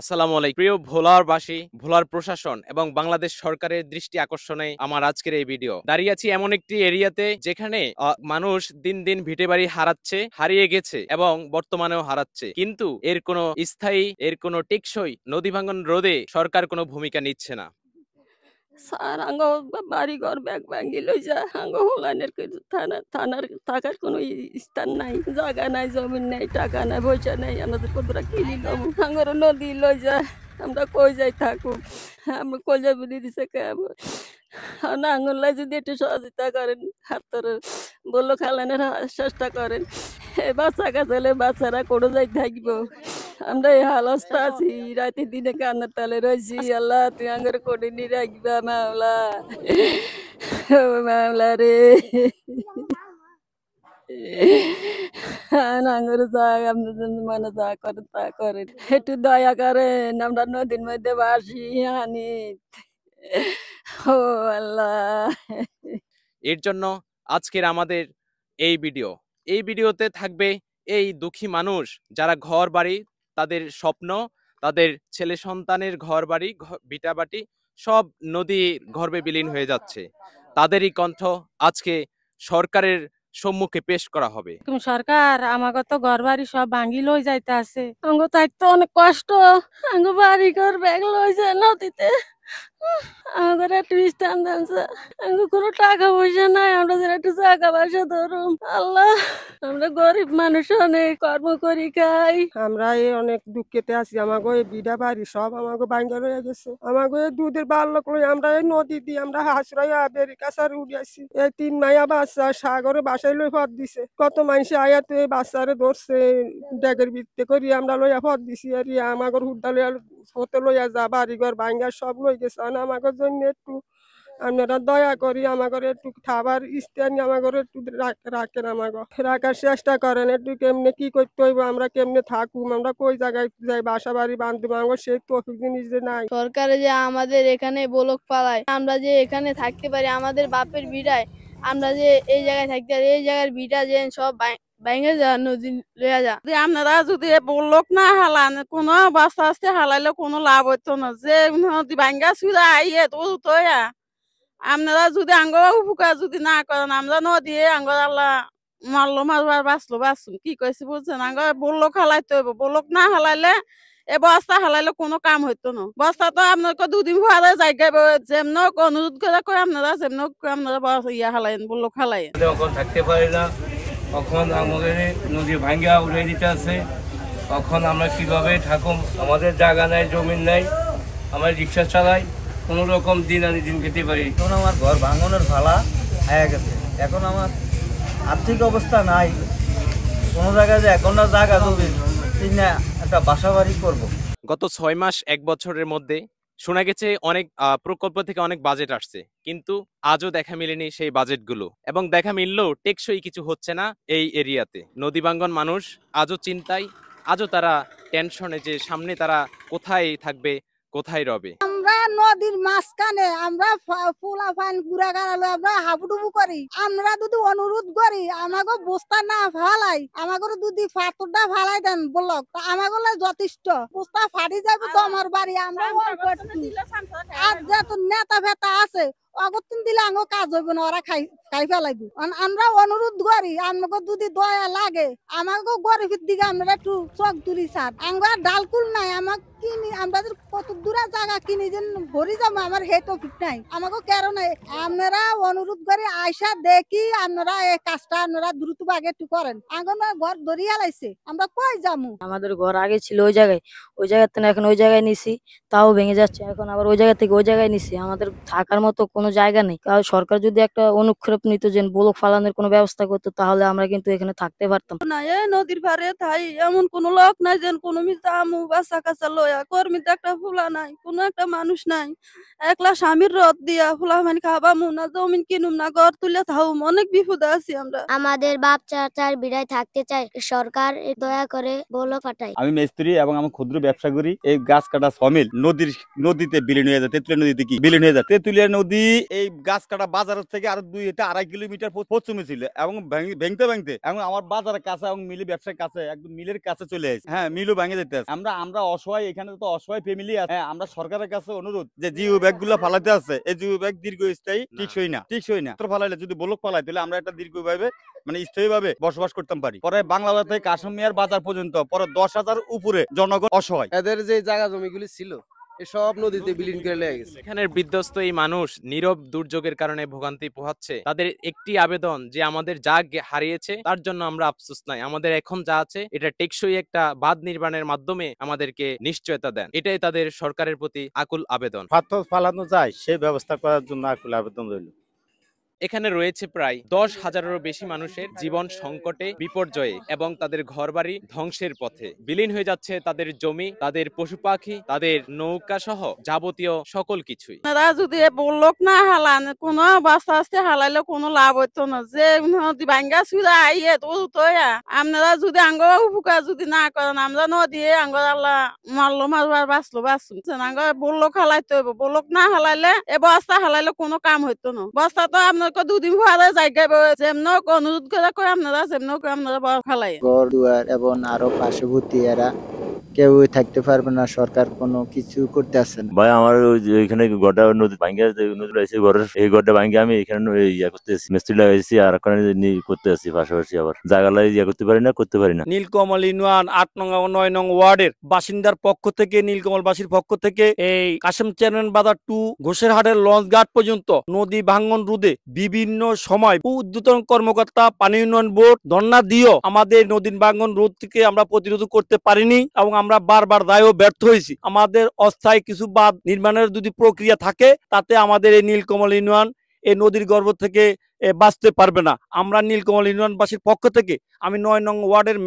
আসসালামু আলাইকুম প্রিয় ভোলারবাসী, ভোলার প্রশাসন এবং বাংলাদেশ সরকারের দৃষ্টি আকর্ষণে আমার আজকের এই ভিডিও। দাঁড়িয়ে আছি এমন একটি এরিয়াতে যেখানে মানুষ দিন দিন ভিটে বাড়ি হারিয়ে গেছে এবং বর্তমানেও হারাচ্ছে, কিন্তু এর কোনো টেকসই নদী ভাঙ্গন রোধে সরকার কোনো ভূমিকা নিচ্ছে না। স্যার আঙ্গ বাড়ি ঘর ব্যাগ ভাঙ্গি লই যা আঙ্গ হোলানের থানার থাকার কোনো স্থান নাই, জায়গা নাই, জমিন নাই, টাকা নাই, পয়সা নাই, আমাদের কতটা কিনি লম আঙ্গর নদী লই যায়। আমরা কই যাই থাকুক, আমরা কই যাই বলি দিছে না আঙ্গুল্লাই যদি একটু সহযোগিতা করেন, হাত ধরে বললো খালানের চেষ্টা করেন। এই বাচ্চা কাছে বাচ্চারা কোনো যাই থাকবো, আমরা এই হালস্তা আছি, রাতে দিনে কান্নার তালে রয়েছি। আল্লাহ তুই আঙ্গের কোটে নি রাখবা মাওলা, ও মাওলা রে। আঙ্গুর যা আপনার জন্য মানে যা করেন তা করেন, একটু দয়া করেন, আমরা নদীর মধ্যে বাসি হানি। ও আল্লাহ। এর জন্য আজকের আমাদের এই ভিডিওতে থাকবে এই দুঃখী মানুষ যারা ঘর বাড়ি, তাদের স্বপ্ন, তাদের ছেলে সন্তানের ঘর বাড়ি ভিটাবাটি সব নদী গর্ভে বিলীন হয়ে যাচ্ছে। তাদেরই কণ্ঠ আজকে সরকারের সম্মুখে পেশ করা হবে। সরকার আমাকে তো ঘর বাড়ি সব ভাঙ্গি লই যাইতে আছে, আঙ্গ থাকতে অনেক কষ্ট, আঙ্গ বাড়ি ঘর ব্যাগ লই যায় নদীতে। আমাদের একটু স্থান দেনছে, আঙ্গ কোনো টাকা পয়সা নাই, আমরা যেন একটু জায়গা বাসা ধরুন। আল্লাহ, আমরা গরিব মানুষ, অনেক কর্ম করি খাই, আমরা এই অনেক দুঃখেতে আছি। আমাকে এই বিড়া বাড়ি সব আমাকে ভাঙ্গা রয়ে গেছে। আমাকে এই দুধের বাল্যক লই আমরা এই নদী দিয়ে আমরা হাসরাইয়া বেরি কাছার উড়িয়েছি। এই 3 মাইয়া বাচ্চা সাগরে বাসায় লই পথ দিছে, কত মানুষ আয়া তো এই বাচ্চারে ধরছে, ড্যাগের ভিত্তে করি আমরা লইয়া পথ দিছি। আর আমাকে হুদ্দা লইয়া হতে লইয়া যা বাড়ি ঘর ভাঙ্গা সব লই গেছে। আমাকে জন্য একটু আপনারা দয়া করি আমাকে একটু খাবার স্থান আমাকে একটু রাখেন, আমাকে রাখার চেষ্টা করেন। একটু কেমনে কি করতে হইব, আমরা কেমনে থাকুম, আমরা কই জায়গায় যাই বাসা বাড়ি বান্ধব, আমার সেই তফিক জিনিস যে নাই। সরকারে যে আমাদের এখানে বলক পালায়, আমরা যে এখানে থাকতে পারি আমাদের বাপের ভিটায়, আমরা যে এই জায়গায় থাকতে পারি, এই জায়গার ভিটা যে সব বাইঙ্গে যা নদী লইয়া যা। আপনারা যদি বললোক না হালান, কোনো বাস্তা আস্তে হালাইলে কোনো লাভ হইতো না, যে নদী ভাঙ্গা সুদা আইয়ে তো আপনারা যদি আঙ্গ উপকার যদি না করেন, আমরা নদী আঙ্গ আল্লাহ মারলো মারবার বাঁচলো বাঁচুন, কি কইছি বুঝছেন? আঙ্গ বললোক হালাইতে হইব, বললোক না হালাইলে এ বস্তা হালাইলে কোনো কাম হইতো না। বস্তা তো আপনাকে 2 দিন পরে জায়গায় যেমন অনুরোধ করে কই আপনারা যেমন আপনারা ইয়া হালাইন, বললোক হালাইন। যখন থাকতে পারি না, তখন আমাদের নদী ভাঙ্গা উড়ে দিতে আছে। তখন আমরা কিভাবে থাকুম? আমাদের জায়গা নাই, জমিন নাই, আমরা রিক্সা চালাই, কোনো রকম দিন আনি দিন খেতে পারি। এখন আমার ঘর ভাঙনের ভালা হয়ে গেছে, এখন আমার আর্থিক অবস্থা নাই, কোনো জায়গায় যে এখন না জায়গা জমি না একটা বাসা বাড়ি করবো। গত 6 মাস 1 বছরের মধ্যে শোনা গেছে অনেক প্রকল্প থেকে অনেক বাজেট আসছে, কিন্তু আজও দেখা মিলেনি সেই বাজেটগুলো, এবং দেখা মিললেও টেকসই কিছু হচ্ছে না এই এরিয়াতে। নদী ভাঙ্গন মানুষ আজও চিন্তায়, আজও তারা টেনশনে যে সামনে তারা কোথায় থাকবে, কোথায় রবে। আমরা নদীর মাঝখানে আমরা ফুলা ফান গুড়া গাড়ালো আমরা হাবুডুবু করি। আমরা যদি অনুরোধ করি আমাকে বস্তা না ফালাই, আমাকে যদি ফাতরটা ফালাই দেন বলক, আমাকে যথেষ্ট। বস্তা ফাটি যাবে তো আমার বাড়ি, আমরা আর যত নেতা ফেতা আছে অগতিন দিলে আঙ্গো কাজ হইব না, ওরা খাই ফেলাইব। আমরা অনুরোধ করি আমাকে যদি দয়া লাগে, আমাকে গরিবের দিকে আমরা একটু চোখ তুলি স্যার। আঙ্গ ডালকুল নাই, আমাকে কিনি আমাদের কত দূরে জায়গা কিনি যে ভরি যাবো, আমার হে তো ঠিক নাই। আমাকে কেন আপনারা অনুরোধ করে আইসা দেখি আপনারা এই কাজটা আপনারা দ্রুত ভাগে একটু করেন। আঙ্গন ঘর ধরিয়া লাইছে, আমরা কই যাবো? আমাদের ঘর আগে ছিল ওই জায়গায়, ওই জায়গা থেকে এখন ওই জায়গায় নিছি, তাও ভেঙে যাচ্ছে। এখন আবার ওই জায়গা থেকে ওই জায়গায় নিছি, আমাদের থাকার মতো কোনো জায়গা নেই। কারণ সরকার যদি একটা অনুক্ষেপ নিত, যে ব্লক ফালানোর কোনো ব্যবস্থা করতো, তাহলে আমরা কিন্তু এখানে থাকতে পারতাম না। এই নদীর পারে থাই এমন কোন লোক নাই যে কোনো মিজামু বাচ্চা কাচ্চা লয়া, কর্মীতে একটা ফুলা নাই, কোনো একটা মানুষ নাই। একলা স্বামীর রথ দিয়া ফুলা মানে খাবামু না, জমিন কিনুম না, ঘর তুলে থাকুম, অনেক বিপদে আছি আমরা। আমাদের বাপ চাচার বিড়ায় থাকতে চাই, সরকার দয়া করে বলো পাঠাই। আমি মিস্ত্রি এবং আমি ক্ষুদ্র ব্যবসা করি। এই গাছ কাটা সমিল নদীতে বিলীন হয়ে যায়, তেঁতুলিয়া নদীতে কি বিলীন হয়ে যায়। তেঁতুলিয়া নদী এই গাছ কাটা বাজার থেকে আরো 2.5 কিলোমিটার পশ্চিমে ছিল এবং ভেঙতে ভেঙতে এবং আমার বাজারের কাছে এবং মিলি ব্যবসার কাছে একদম মিলের কাছে চলে আসে। হ্যাঁ, মিলও ভেঙে যেতে আছে। আমরা অসহায়, এখানে তো অসহায় ফ্যামিলি আছে। হ্যাঁ, আমরা সরকারের কাছে অনুরোধ যে জিও ব্যাগ গুলো ফালাইতে আছে, এই জিও ব্যাগ দীর্ঘস্থায়ী টিকসই না। ফালাইলে যদি ব্লক ফালাই তাহলে আমরা একটা দীর্ঘভাবে মানে স্থায়ীভাবে বসবাস করতে পারি। পরে বাংলাদেশ থেকে কাশিম মিয়ার বাজার পর্যন্ত পরে 10,000 উপরে জনগণ অসহায়। এদের যে জায়গা জমিগুলি ছিল সব নদীতে বিলীন করে লেগে গেছে। এখানের বিধ্বস্ত এই মানুষ নীরব দুর্যোগের কারণে ভোগান্তি পোহাচ্ছে। তাদের একটি আবেদন যে আমাদের যা হারিয়েছে তার জন্য আমরা আফসোস নাই, আমাদের এখন যা আছে এটা টেকসই একটা বাঁধ নির্মাণের মাধ্যমে আমাদেরকে নিশ্চয়তা দেন। এটাই তাদের সরকারের প্রতি আকুল আবেদন। পাথর ফালানো যায় সেই ব্যবস্থা করার জন্য আকুল আবেদন রইল। এখানে রয়েছে প্রায় 10,000-এরও বেশি মানুষের জীবন সংকটে, বিপর্যয়ে এবং তাদের ঘরবাড়ি ধ্বংসের পথে। বিলীন হয়ে যাচ্ছে তাদের জমি, তাদের পশু পাখি, তাদের নৌকা সহ যাবতীয় সকল কিছুই। আপনারা যদি বললোক না হালান কোনো অবস্থা আসতে হালাইলে কোনো লাভ হইতো না। যে নদী ভাঙ্গা সুরা আইয়ে তো আপনারা যদি আঙ্গ উপকার যদি না করেন, আমরা নদী আঙ্গ আল্লাহ মারলো মারবার বাঁচলো আঙ্গ বললোক হালাইতে হইব। বললোক না হালাইলে এ বস্তা হালাইলে কোনো কাম হইতো না। বস্তা তো আপনার দুদিন পরে জায়গায় যেমন অনুরোধ করে আপনারা যেমন আপনারা খালাই ঘর দুয়ার এবং আরো পার্শ্ববর্তী এরা কেউ থাকতে পারবে না, সরকার কোনো কিছু করতে আসছে না। ভাই আমার এখানে গড়টা নদী ভাঙ্গা নদী রয়েছে, ঘরের এই গড়টা ভাঙ্গে আমি এখানে ইয়া করতেছি, মিস্ত্রি লাগাইছি আর ওখানে করতে আসছি পাশাপাশি। আবার জায়গায় ইয়া করতে পারি না। নীলকমল ইউনিয়ন 8 নং এবং 9 নং ওয়ার্ডের বাসিন্দার পক্ষ থেকে, নীলকমলবাসীর পক্ষ থেকে এই কাশেম চেয়ারম্যান বাজার টু ঘোষেরহাটের লঞ্চ ঘাট পর্যন্ত নদী ভাঙ্গন রোধে বিভিন্ন সময় ঊর্ধ্বতন কর্মকর্তা, পানি উন্নয়ন বোর্ড ধর্ণা দিয়েও আমাদের নদী ভাঙ্গন রোধ থেকে আমরা প্রতিরোধ করতে পারিনি এবং আমরা বারবার দায়ও ব্যর্থ হয়েছি। আমাদের অস্থায়ী কিছু বাঁধ নির্মাণের যদি প্রক্রিয়া থাকে তাতে আমাদের এই নীলকমল ইউনিয়ন এই নদীর গর্ভ থেকে বাঁচতে পারবে না। আমরা নীলকমল ইউনিয়নবাসীর পক্ষ থেকে আমি 9 নং ওয়ার্ডের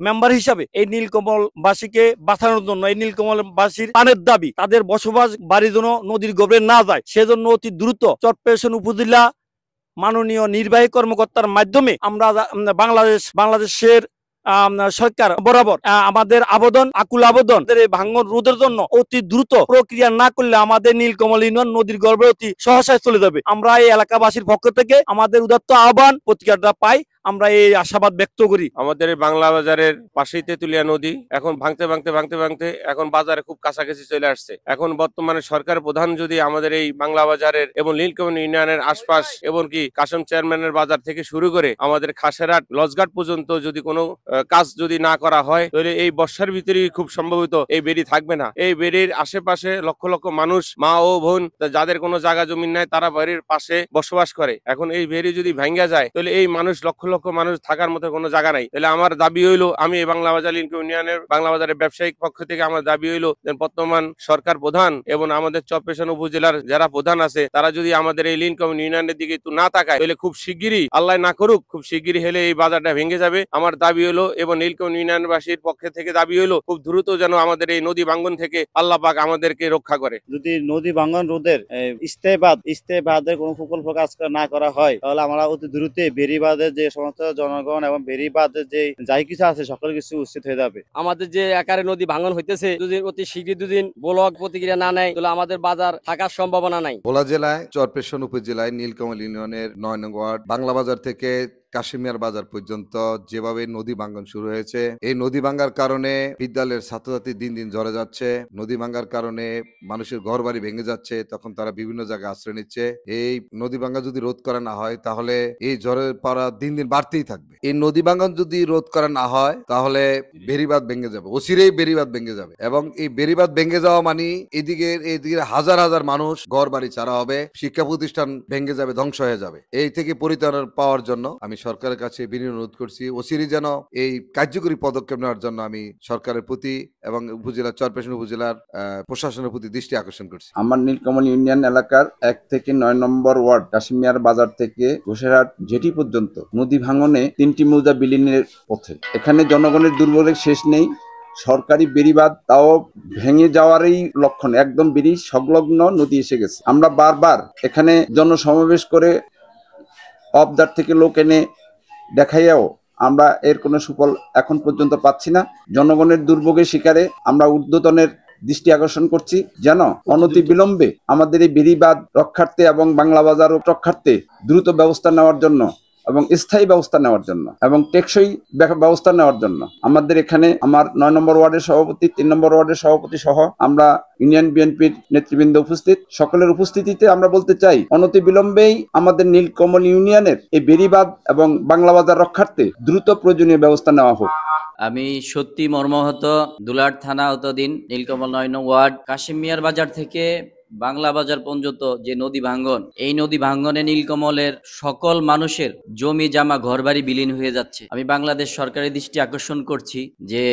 মেম্বার হিসাবে এই নীলকমলবাসীকে বাঁচানোর জন্য, এই নীলকমলবাসীর প্রাণের দাবি তাদের বসবাস বাড়ির জন্য নদীর গর্ভে না যায় সেজন্য অতি দ্রুত চরপেশন উপজেলা মাননীয় নির্বাহী কর্মকর্তার মাধ্যমে আমরা বাংলাদেশের সরকার বরাবর আমাদের আকুল আবেদন এই ভাঙ্গন রোধের জন্য অতি দ্রুত প্রক্রিয়া না করলে আমাদের নীলকমল ইউনিয়ন নদীর গর্ভে অতি সহসায় চলে যাবে। আমরা এই এলাকাবাসীর পক্ষ থেকে আমাদের উদাত্ত আহ্বান প্রতিক্রিয়াটা পাই, আমরা এই আশাবাদ ব্যক্ত করি। আমাদের এই বাংলা বাজারের পাশেই তেতুলিয়া নদী এখন ভাঙতে এখন বাজারে খুব কাছাকাছি চলে আসছে। এখন বর্তমানে সরকার প্রধান যদি আমাদের এই বাংলা বাজারের এবং নীলকমল ইউনিয়নের আশপাশ এবং কি কাশেম চেয়ারম্যানের বাজার থেকে শুরু করে আমাদের খাসেরহাট লঞ্চঘাট পর্যন্ত যদি কোনো কাজ যদি না করা হয় তাহলে এই বর্ষার ভিতরেই খুব সম্ভবত এই বেড়ি থাকবে না। এই বেড়ির আশেপাশে লক্ষ লক্ষ মানুষ, মা ও বোন যাদের কোনো জায়গা জমি নাই তারা বাড়ির পাশে বসবাস করে। এখন এই বেড়ি যদি ভাঙ্গা যায় তাহলে এই মানুষ লক্ষ লক্ষ মানুষ থাকার মতো কোনো জায়গা নাই। তাহলে আমার দাবি হইলো, আমি বাংলা বাজার নীলকমল ইউনিয়নের বাংলা বাজারের ব্যবসায়িক পক্ষ থেকে আমার দাবি হইলো যে বর্তমান সরকার প্রধান এবং আমাদের চরপেশন উপজেলার যারা প্রধান আছে তারা যদি আমাদের এই নীলকমল ইউনিয়নের দিকে একটু না তাকায় তাহলে খুব শিগগিরই, আল্লাহ না করুক, খুব শিগগিরই হলে এই বাজারটা ভেঙে যাবে। আমার দাবি হলো এবং নীলকমল ইউনিয়নবাসীর পক্ষ থেকে দাবি হলো খুব দ্রুত যেন আমাদের এই নদী ভাঙ্গন থেকে আল্লাহ পাক আমাদেরকে রক্ষা করে। যদি নদী ভাঙ্গন রোধের স্থায়ী বাঁধের কোনো প্রকল্প কাজ না করা হয় তাহলে আমরা অতি দ্রুত বেড়িবাঁধের যে সমস্ত জনগণ এবং বেড়িবাঁধের যে যাই কিছু আছে সকল কিছু উচিত হয়ে যাবে। আমাদের যে আকারে নদী ভাঙ্গন হইতেছে যদি অতি শীঘ্রই দুদিন ব্লক প্রতিক্রিয়া না নেয় তাহলে আমাদের বাজার থাকার সম্ভাবনা নাই। ভোলা জেলায় চরপেশন উপজেলায় নীলকমল ইউনিয়নের 9 নং ওয়ার্ড বাংলা বাজার থেকে কাশিম মিয়ার বাজার পর্যন্ত যেভাবে নদী ভাঙ্গন শুরু হয়েছে, এই নদী ভাঙ্গার কারণে বিদ্যালয়ের ছাত্রছাত্রী দিন দিন ঝরে যাচ্ছে। নদী ভাঙ্গার কারণে মানুষের ঘর বাড়ি ভেঙে যাচ্ছে, তখন তারা বিভিন্ন জায়গায় আশ্রয় নিচ্ছে। এই নদী ভাঙ্গা যদি রোধ করা না হয় তাহলে এই ঝড়ের পারা দিন দিন বাড়তেই থাকবে। এই নদী ভাঙ্গন যদি রোধ করা না হয় তাহলে বেড়িবাঁধ ভেঙে যাবে, অচিরেই বেড়িবাঁধ ভেঙে যাবে এবং এই বেড়িবাঁধ ভেঙে যাওয়া মানে এইদিকে হাজার হাজার মানুষ ঘর বাড়ি ছাড়া হবে, শিক্ষা প্রতিষ্ঠান ভেঙে যাবে, ধ্বংস হয়ে যাবে। এই থেকে পরিত্রাণ পাওয়ার জন্য আমি সরকারের কাছে বিনীত অনুরোধ করছি, অচিরে যেন এই কার্যকরী পদক্ষেপ নেওয়ার জন্য আমি সরকারের প্রতি এবং উপজেলা চরপেশন উপজেলার প্রশাসনের প্রতি দৃষ্টি আকর্ষণ করছি। আমার নীলকমল ইউনিয়ন এলাকার 1 থেকে 9 নম্বর ওয়ার্ড কাশিম মিয়ার বাজার থেকে ঘোষেরহাট জেটি পর্যন্ত নদী ভাঙনে 3টি মৌজা বিলীনের পথে। এখানে জনগণের দুর্ভোগের শেষ নেই। সরকারি বেড়িবাঁধ তাও ভেঙে যাওয়ারই লক্ষণ, একদম বেড়ি সংলগ্ন নদী এসে গেছে। আমরা বারবার এখানে জনসমাবেশ করে অবদার থেকে লোক এনে দেখাইয়াও আমরা এর কোনো সুফল এখন পর্যন্ত পাচ্ছি না। জনগণের দুর্ভোগের শিকারে আমরা ঊর্ধ্বতনের দৃষ্টি আকর্ষণ করছি যেন অনতি বিলম্বে আমাদের এই বেড়িবাঁধ রক্ষার্থে এবং বাংলা বাজার রক্ষার্থে দ্রুত ব্যবস্থা নেওয়ার জন্য এবং স্থায়ী ব্যবস্থা নেওয়ার জন্য এবং টেকসই ব্যবস্থা নেওয়ার জন্য আমাদের এখানে আমার 9 নম্বর ওয়ার্ডের সভাপতি, 3 নম্বর ওয়ার্ডের সভাপতি সহ আমরা ইউনিয়ন বিএনপির নেতৃবৃন্দ উপস্থিত, সকলের উপস্থিতিতে আমরা বলতে চাই অনতি বিলম্বেই আমাদের নীলকমল ইউনিয়নের এই বেড়িবাঁধ এবং বাংলা বাজার রক্ষার্থে দ্রুত প্রয়োজনীয় ব্যবস্থা নেওয়া হোক। আমি সত্যি মর্মাহত। দুলার থানা আওতাধীন নীলকমল 9 নং ওয়ার্ড কাশিম মিয়ার বাজার থেকে বাংলা বাজার পর্যন্ত যে নদী ভাঙ্গন, এই নদী ভাঙ্গনে নীলকমলের সকল মানুষের জমি জামা ঘরবাড়ি বিলীন হয়ে যাচ্ছে। আমি বাংলাদেশ সরকারের দৃষ্টি আকর্ষণ করছি যে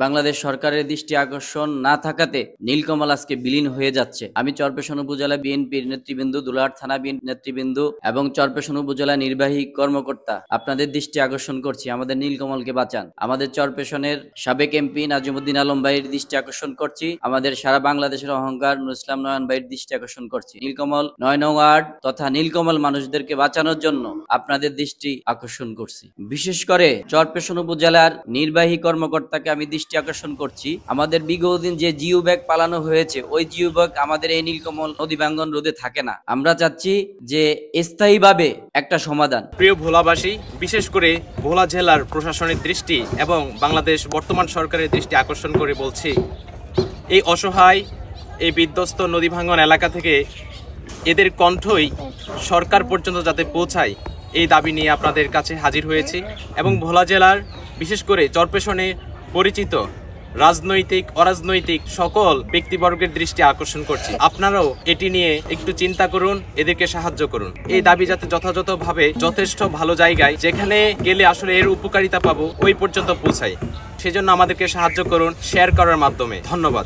বাংলাদেশ সরকারের দৃষ্টি আকর্ষণ না থাকাতে নীলকমল আজকে বিলীন হয়ে যাচ্ছে। আমি চরপেশন উপজেলা বিএনপির নেতৃবৃন্দ, দুলার থানা নেতৃবৃন্দ এবং চরপেশন উপজেলা নির্বাহী কর্মকর্তা আপনাদের দৃষ্টি আকর্ষণ করছি, আমাদের নীলকমলকে বাঁচান। আমাদের চরপেশনের সাবেক এমপি নাজিমুদ্দিন আলম ভাইয়ের দৃষ্টি আকর্ষণ করছি, আমাদের সারা বাংলাদেশের অহংকার নুরুল ইসলাম নয়ন ভাই দৃষ্টি আকর্ষণ করছি। নীলকমল 9 নং ওয়ার্ড তথা নীলকমল মানুষদেরকে বাঁচানোর জন্য আপনাদের দৃষ্টি আকর্ষণ করছি। বিশেষ করে চরপেশন উপজেলার নির্বাহী কর্মকর্তাকে আমি দৃষ্টি আকর্ষণ করছি, আমাদের বিগত দিন যে জিও ব্যাগ পালানো হয়েছে ওই জিও ব্যাগ আমাদের এই নীলকমল নদী ভাঙ্গন রোধে থাকে না। আমরা চাচ্ছি যে স্থায়ীভাবে একটা সমাধান। প্রিয় ভোলাবাসী, বিশেষ করে ভোলা জেলার প্রশাসনের দৃষ্টি এবং বাংলাদেশ বর্তমান সরকারের দৃষ্টি আকর্ষণ করে বলছি, এই অসহায় এই বিধ্বস্ত নদী ভাঙ্গন এলাকা থেকে এদের কণ্ঠই সরকার পর্যন্ত যাতে পৌঁছায় এই দাবি নিয়ে আপনাদের কাছে হাজির হয়েছি এবং ভোলা জেলার বিশেষ করে চরপেশনে পরিচিত রাজনৈতিক অরাজনৈতিক সকল ব্যক্তিবর্গের দৃষ্টি আকর্ষণ করছি। আপনারাও এটি নিয়ে একটু চিন্তা করুন, এদেরকে সাহায্য করুন। এই দাবি যাতে যথাযথভাবে যথেষ্ট ভালো জায়গায় যেখানে গেলে আসলে এর উপকারিতা পাবো ওই পর্যন্ত পৌঁছায়, সেজন্য আমাদেরকে সাহায্য করুন শেয়ার করার মাধ্যমে। ধন্যবাদ।